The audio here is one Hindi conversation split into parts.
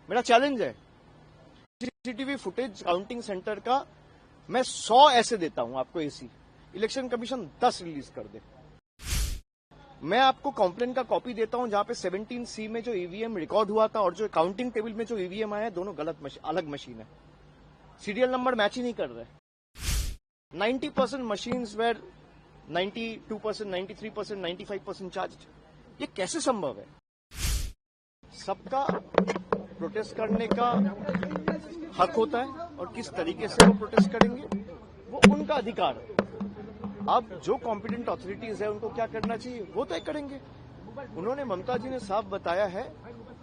मेरा चैलेंज है, सीसीटीवी फुटेज काउंटिंग सेंटर का मैं 100 ऐसे देता हूं आपको एसी, इलेक्शन कमीशन 10 रिलीज कर दे। मैं आपको कंप्लेन का कॉपी देता हूं जहां पे 17C में जो ईवीएम रिकॉर्ड हुआ था और जो काउंटिंग टेबल में जो ईवीएम आया है दोनों गलत अलग मशीन है, सीरियल नंबर मैच ही नहीं कर रहे। 90% मशीन्स वेर 92%, 93%, 95% चार्ज। ये कैसे संभव है? सबका प्रोटेस्ट करने का हक होता है और किस तरीके से वो प्रोटेस्ट करेंगे वो उनका अधिकार है। अब जो कॉम्पिटेंट अथॉरिटीज है उनको क्या करना चाहिए वो तय करेंगे। उन्होंने, ममता जी ने साफ बताया है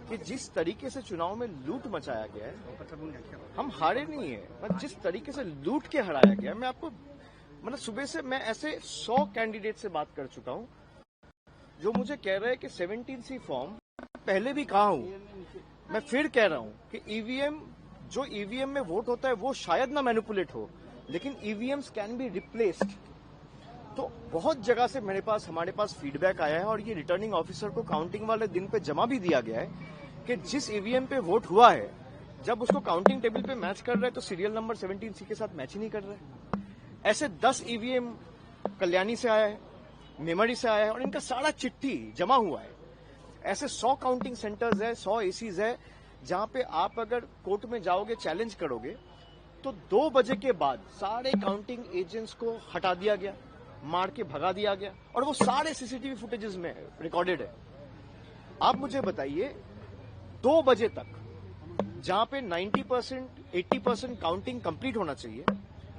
कि जिस तरीके से चुनाव में लूट मचाया गया है, हम हारे नहीं है, पर जिस तरीके से लूट के हराया गया, मैं आपको मतलब सुबह से मैं ऐसे 100 कैंडिडेट से बात कर चुका हूं जो मुझे कह रहे हैं कि 17C फॉर्म पहले भी कहा हूं, मैं फिर कह रहा हूं कि ईवीएम, जो ईवीएम में वोट होता है वो शायद ना मैनिपुलेट हो, लेकिन ईवीएम्स कैन बी रिप्लेस्ड। तो बहुत जगह से हमारे पास फीडबैक आया है और ये रिटर्निंग ऑफिसर को काउंटिंग वाले दिन पे जमा भी दिया गया है कि जिस ईवीएम पे वोट हुआ है जब उसको काउंटिंग टेबल पे मैच कर रहे हैं तो सीरियल नंबर 17C के साथ मैच ही नहीं कर रहे। ऐसे 10 ईवीएम कल्याणी से आया है, मेमरी से आया है और इनका सारा चिट्ठी जमा हुआ है। ऐसे 100 काउंटिंग सेंटर्स है, 100 एसीज है जहां पे आप अगर कोर्ट में जाओगे, चैलेंज करोगे तो 2 बजे के बाद सारे काउंटिंग एजेंट्स को हटा दिया गया, मार के भगा दिया गया और वो सारे सीसीटीवी फुटेजेस में रिकॉर्डेड है। आप मुझे बताइए 2 बजे तक जहां पे 90%, 80% काउंटिंग कंप्लीट होना चाहिए,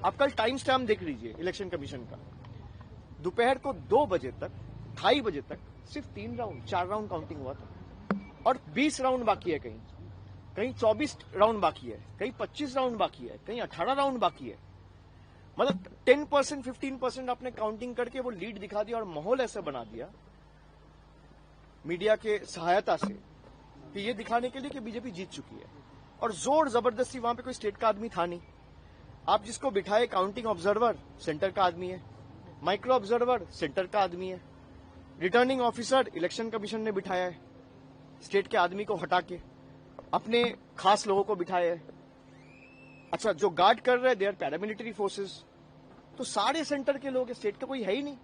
आप कल टाइम स्टैम्प देख लीजिए इलेक्शन कमीशन का, दोपहर को 2 बजे तक, 2:30 बजे तक सिर्फ 4 राउंड काउंटिंग हुआ था और 20 राउंड बाकी है, कहीं 24 राउंड बाकी है, कहीं 25 राउंड बाकी है, कहीं 18 राउंड बाकी है। मतलब 10%, 15% आपने काउंटिंग करके वो लीड दिखा दिया और माहौल ऐसा बना दिया मीडिया के सहायता से कि ये दिखाने के लिए कि बीजेपी जीत चुकी है। और जोर जबरदस्ती, वहां पे कोई स्टेट का आदमी था नहीं। आप जिसको बिठाए काउंटिंग ऑब्जर्वर सेंटर का आदमी है, माइक्रो ऑब्जर्वर सेंटर का आदमी है, रिटर्निंग ऑफिसर इलेक्शन कमीशन ने बिठाया है, स्टेट के आदमी को हटा के अपने खास लोगों को बिठाया है। अच्छा, जो गार्ड कर रहे हैं दे आर पैरामिलिट्री फोर्सेस। तो सारे सेंटर के लोग, स्टेट का कोई है ही नहीं।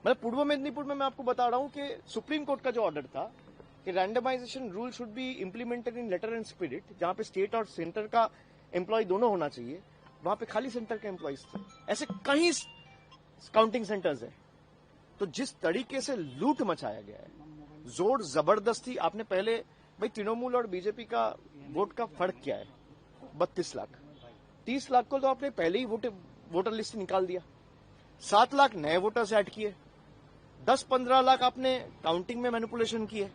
मतलब पूर्व मेदिनीपुर में मैं आपको बता रहा हूं कि सुप्रीम कोर्ट का जो ऑर्डर था कि randomization rule should be implemented in letter and spirit, जहां पे स्टेट और सेंटर का एम्प्लॉय दोनों होना चाहिए, वहां पे खाली सेंटर के एम्प्लॉयज थे। ऐसे कई काउंटिंग सेंटर्स है। तो जिस तरीके से लूट मचाया गया है, जोर जबरदस्ती, आपने पहले भाई तृणमूल और बीजेपी का वोट का फर्क क्या है? 32 लाख, 30 लाख को तो आपने पहले ही वोटर लिस्ट निकाल दिया, 7 लाख नए वोटर्स ऐड किए, 10-15 लाख आपने काउंटिंग में मैनिपुलेशन किए।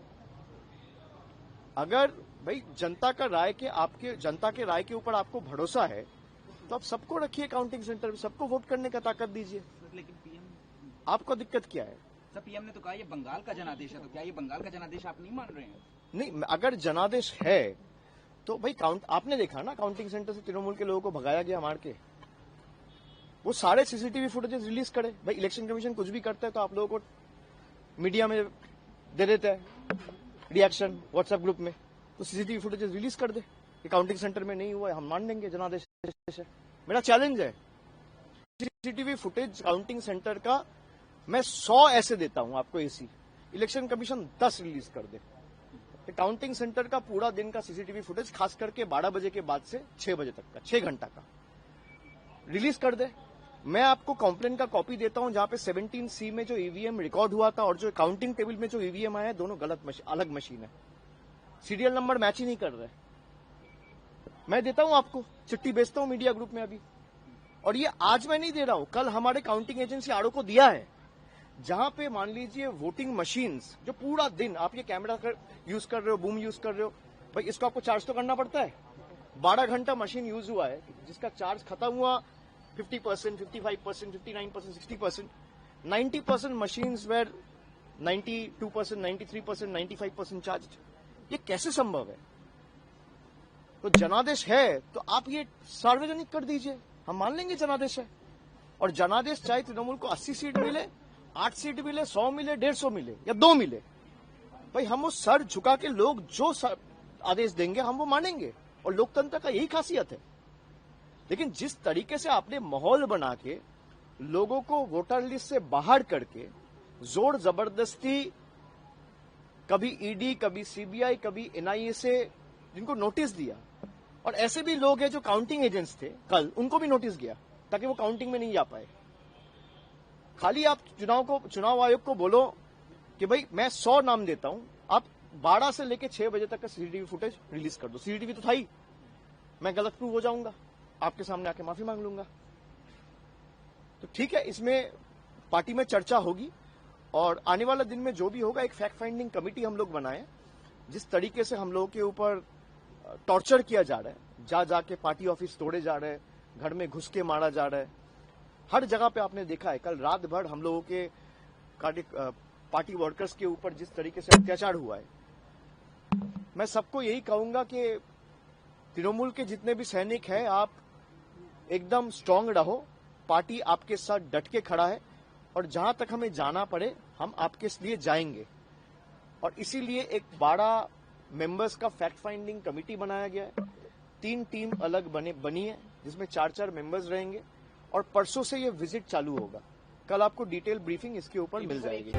अगर भाई जनता के राय के ऊपर आपको भरोसा है तो आप सबको रखिए काउंटिंग सेंटर में, सबको वोट करने का ताकत दीजिए। लेकिन पीएम, आपको दिक्कत क्या है? सर पीएम ने तो कहा ये बंगाल का जनादेश है, तो क्या ये बंगाल का जनादेश आप नहीं मान रहे हैं? नहीं, अगर जनादेश है तो भाई आपने देखा ना, काउंटिंग सेंटर से तृणमूल के लोगों को भगाया गया मार के। वो सारे सीसीटीवी फुटेजेस रिलीज करे। भाई इलेक्शन कमीशन कुछ भी करता है तो आप लोगों को मीडिया में दे देता है रिएक्शन व्हाट्सएप ग्रुप में, तो सीसीटीवी फुटेजेस रिलीज कर दे कि काउंटिंग सेंटर में नहीं हुआ है, हम मान लेंगे जनादेश है। मेरा चैलेंज है, सीसीटीवी फुटेज काउंटिंग सेंटर का मैं 100 ऐसे देता हूं आपको एसी, इलेक्शन कमीशन 10 रिलीज कर दे। काउंटिंग सेंटर का पूरा दिन का सीसीटीवी फुटेज, खास करके 12 बजे के बाद से 6 बजे तक का, 6 घंटा का रिलीज कर दे। मैं आपको कंप्लेन का कॉपी देता हूं जहां पे 17C में जो ईवीएम रिकॉर्ड हुआ था और जो काउंटिंग टेबल में जो ईवीएम आया है दोनों अलग मशीन है, सीरियल नंबर मैच ही नहीं कर रहे। मैं देता हूं आपको, चिट्ठी भेजता हूं मीडिया ग्रुप में अभी। और ये आज मैं नहीं दे रहा हूं, कल हमारे काउंटिंग एजेंसी आरओ को दिया है, जहां पे मान लीजिए वोटिंग मशीन्स जो पूरा दिन आप ये कैमरा यूज कर रहे हो, बूम यूज कर रहे हो, भाई इसको आपको चार्ज तो करना पड़ता है। 12 घंटा मशीन यूज हुआ है, जिसका चार्ज खत्म हुआ 50%, 55%, 59%, 60%, 90% मशीन्स वेर 92%, 93%, 95% चार्ज। ये कैसे संभव है? तो जनादेश है तो आप ये सार्वजनिक कर दीजिए, हम मान लेंगे जनादेश है। और जनादेश चाहे तृणमूल को 80 सीट मिले, 8 सीट मिले, 100 मिले, 150 मिले या 2 मिले, भाई हम वो सर झुका के लोग जो आदेश देंगे हम वो मानेंगे, और लोकतंत्र का यही खासियत है। लेकिन जिस तरीके से आपने माहौल बना के लोगों को वोटर लिस्ट से बाहर करके जोर जबरदस्ती, कभी ईडी, कभी सीबीआई, कभी एनआईए से जिनको नोटिस दिया, और ऐसे भी लोग हैं जो काउंटिंग एजेंट्स थे कल, उनको भी नोटिस गया ताकि वो काउंटिंग में नहीं जा पाए। खाली आप चुनाव आयोग को बोलो कि भाई मैं 100 नाम देता हूं, आप 12 से लेकर 6 बजे तक का सीसीटीवी फुटेज रिलीज कर दो। सीसीटीवी तो था ही, मैं गलत प्रूव हो जाऊंगा, आपके सामने आके माफी मांग लूंगा। तो ठीक है, इसमें पार्टी में चर्चा होगी, और आने वाला दिन में जो भी होगा एक फैक्ट फाइंडिंग कमेटी हम लोग बनाए। जिस तरीके से हम लोगों के ऊपर टॉर्चर किया जा रहा है, जाके पार्टी ऑफिस तोड़े जा रहे हैं, घर में घुस के मारा जा रहा है, हर जगह पे आपने देखा है। कल रात भर हम लोगों के पार्टी वर्कर्स के ऊपर जिस तरीके से अत्याचार हुआ है, मैं सबको यही कहूंगा कि तृणमूल के जितने भी सैनिक हैं, आप एकदम स्ट्रांग रहो, पार्टी आपके साथ डट के खड़ा है, और जहां तक हमें जाना पड़े हम आपके लिए जाएंगे। और इसीलिए एक 12 मेंबर्स का फैक्ट फाइंडिंग कमेटी बनाया गया है। 3 टीम अलग बनी है, जिसमें 4-4 मेंबर्स रहेंगे, और परसों से ये विजिट चालू होगा। कल आपको डिटेल ब्रीफिंग इसके ऊपर मिल जाएगी।